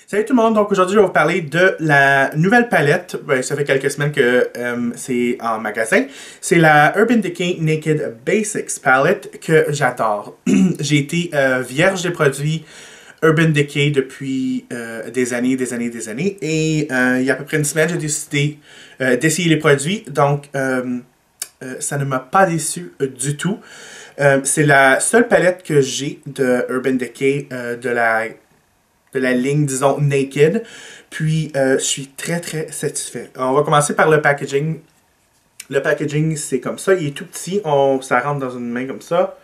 Salut tout le monde, donc aujourd'hui je vais vous parler de la nouvelle palette, ça fait quelques semaines que c'est en magasin. C'est la Urban Decay Naked Basics palette que j'adore. J'ai été vierge des produits Urban Decay depuis des années et il y a à peu près une semaine j'ai décidé d'essayer les produits, donc ça ne m'a pas déçu du tout. C'est la seule palette que j'ai de Urban Decay de la ligne, disons, Naked. Puis, je suis très satisfait. On va commencer par le packaging. Le packaging, c'est comme ça. Il est tout petit. Ça rentre dans une main comme ça.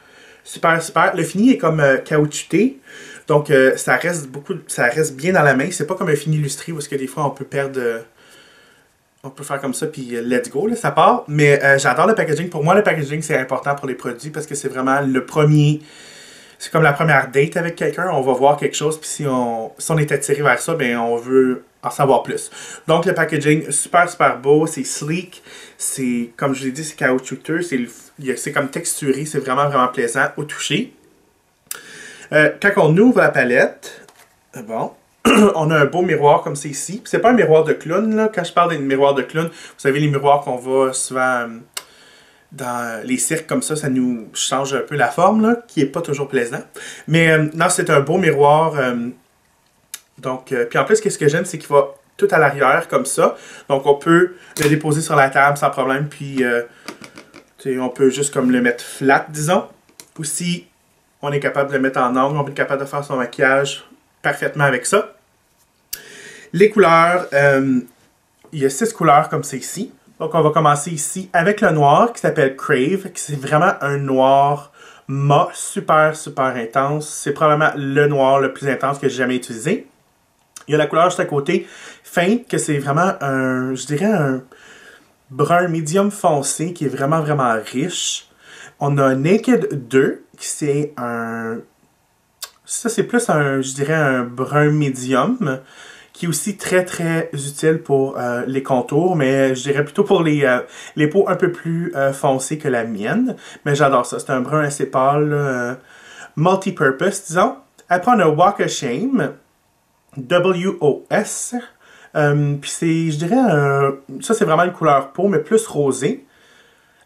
Super. Le fini est comme caoutchouté. Donc, ça reste bien dans la main. C'est pas comme un fini illustré parce que des fois, on peut perdre... on peut faire comme ça, puis let's go, là, ça part. Mais j'adore le packaging. Pour moi, le packaging, c'est important pour les produits parce que c'est vraiment le premier... C'est comme la première date avec quelqu'un, on va voir quelque chose, puis si on est attiré vers ça, ben on veut en savoir plus. Donc le packaging, super beau, c'est sleek, c'est, comme je l'ai dit, c'est caoutchouteux, c'est comme texturé, c'est vraiment plaisant au toucher. Quand on ouvre la palette, bon, on a un beau miroir comme c'est ici. C'est pas un miroir de clown, là. Quand je parle des miroirs de clown, vous savez, les miroirs qu'on voit souvent... dans les cirques comme ça nous change un peu la forme, là, qui est pas toujours plaisant. Mais non, c'est un beau miroir. Donc, puis en plus, qu'est-ce que j'aime, c'est qu'il va tout à l'arrière, comme ça. Donc, on peut le déposer sur la table sans problème, puis on peut juste comme le mettre flat, disons. Ou si on est capable de le mettre en angle, on peut être capable de faire son maquillage parfaitement avec ça. Les couleurs, il y a 6 couleurs comme c'est ici. Donc, on va commencer ici avec le noir qui s'appelle Crave, qui c'est vraiment un noir mat super intense. C'est probablement le noir le plus intense que j'ai jamais utilisé. Il y a la couleur juste à côté, Faint, que c'est vraiment je dirais un brun médium foncé qui est vraiment riche. On a Naked 2, qui c'est ça c'est plus je dirais un brun médium, qui est aussi très utile pour les contours, mais je dirais plutôt pour les peaux un peu plus foncées que la mienne. Mais j'adore ça, c'est un brun assez pâle, multi-purpose, disons. Après, on a Walk of Shame, WOS. Puis c'est, je dirais, ça c'est vraiment une couleur peau, mais plus rosée.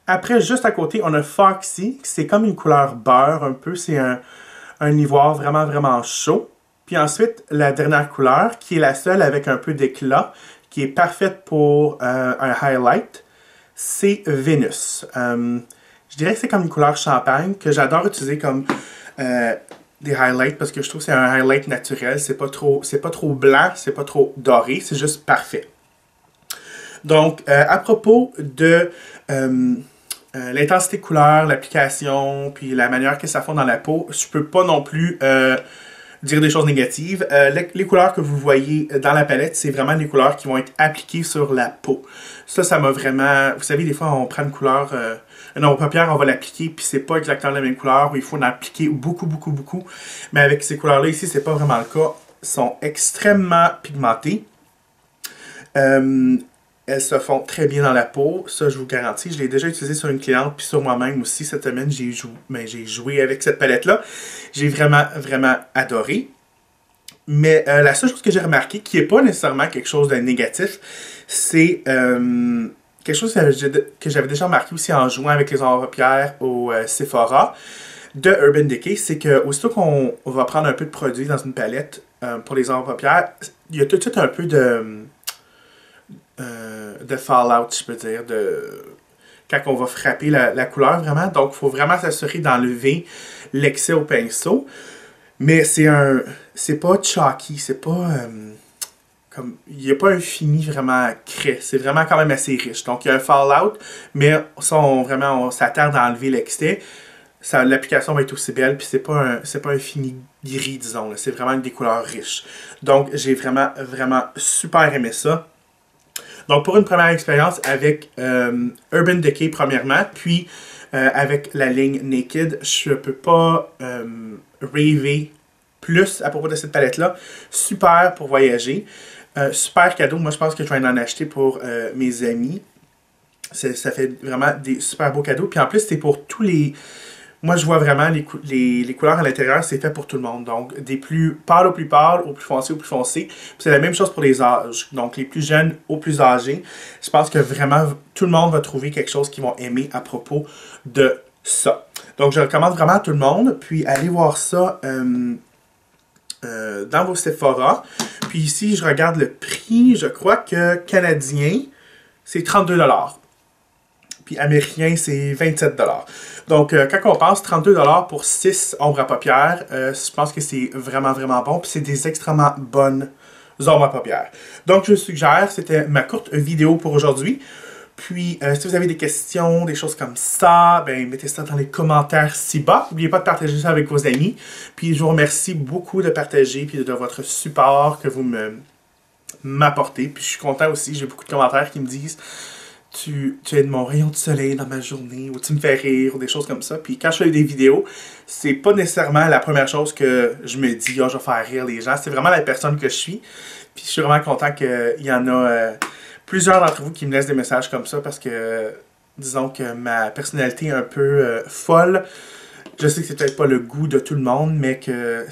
Après, juste à côté, on a Foxy, c'est comme une couleur beurre un peu, c'est un ivoire vraiment chaud. Puis ensuite, la dernière couleur, qui est la seule avec un peu d'éclat, qui est parfaite pour un highlight, c'est Venus. Je dirais que c'est comme une couleur champagne, que j'adore utiliser comme des highlights, parce que je trouve que c'est un highlight naturel. C'est pas trop blanc, c'est pas trop doré, c'est juste parfait. Donc, à propos de l'intensité de couleur, l'application, puis la manière que ça fond dans la peau, je peux pas non plus... dire des choses négatives. Les couleurs que vous voyez dans la palette, c'est vraiment des couleurs qui vont être appliquées sur la peau. Ça m'a vraiment... Vous savez, des fois, on prend une couleur... non, paupières, on va l'appliquer, puis c'est pas exactement la même couleur, où il faut en appliquer beaucoup. Mais avec ces couleurs-là, ici, c'est pas vraiment le cas. Elles sont extrêmement pigmentées. Elles se font très bien dans la peau, ça je vous garantis. Je l'ai déjà utilisé sur une cliente, puis sur moi-même aussi. Cette semaine, j'ai joué avec cette palette-là. J'ai vraiment adoré. Mais la seule chose que j'ai remarqué, qui n'est pas nécessairement quelque chose de négatif, c'est quelque chose que j'avais déjà remarqué aussi en jouant avec les ombres à paupières au Sephora de Urban Decay, c'est que aussitôt qu'on va prendre un peu de produit dans une palette pour les ombres à paupières, il y a tout de suite un peu de fallout, je peux dire, quand on va frapper la couleur vraiment. Donc, il faut vraiment s'assurer d'enlever l'excès au pinceau. Mais c'est pas chalky, c'est pas comme, il n'y a pas un fini vraiment craie. C'est vraiment quand même assez riche. Donc, il y a un fallout, mais ça, on s'attarde à enlever l'excès. L'application va être aussi belle, puis c'est pas un fini gris, disons. C'est vraiment des couleurs riches. Donc, j'ai vraiment super aimé ça. Donc, pour une première expérience avec Urban Decay, premièrement, puis avec la ligne Naked, je peux pas rêver plus à propos de cette palette-là. Super pour voyager. Super cadeau. Moi, je pense que je vais en acheter pour mes amis. Ça fait vraiment des super beaux cadeaux. Puis en plus, c'est pour tous les moi, je vois vraiment les couleurs à l'intérieur, c'est fait pour tout le monde. Donc, des plus pâles, au plus foncé, au plus foncé. C'est la même chose pour les âges. Donc, les plus jeunes aux plus âgés. Je pense que vraiment, tout le monde va trouver quelque chose qu'ils vont aimer à propos de ça. Donc, je recommande vraiment à tout le monde. Puis, allez voir ça dans vos Sephora. Puis ici, je regarde le prix. Je crois que canadien, c'est 32$. Puis américain, c'est 27$. Donc, quand on pense 32$ pour 6 ombres à paupières, je pense que c'est vraiment, vraiment bon. Puis c'est des extrêmement bonnes ombres à paupières. Donc, je suggère, c'était ma courte vidéo pour aujourd'hui. Puis, si vous avez des questions, des choses comme ça, ben mettez ça dans les commentaires ci-bas. N'oubliez pas de partager ça avec vos amis. Puis, je vous remercie beaucoup de partager puis de votre support que vous m'apportez. Puis, je suis content aussi. J'ai beaucoup de commentaires qui me disent tu aides mon rayon de soleil dans ma journée, ou tu me fais rire, ou des choses comme ça. Puis, quand je fais des vidéos, c'est pas nécessairement la première chose que je me dis, oh, je vais faire rire les gens. C'est vraiment la personne que je suis. Puis, je suis vraiment content qu'il y en a plusieurs d'entre vous qui me laissent des messages comme ça parce que, disons que ma personnalité est un peu folle. Je sais que c'est peut-être pas le goût de tout le monde, mais que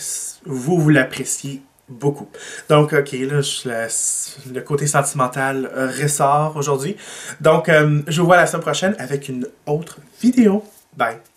vous l'appréciez beaucoup. Donc, ok, là, le côté sentimental ressort aujourd'hui. Donc, je vous vois la semaine prochaine avec une autre vidéo. Bye!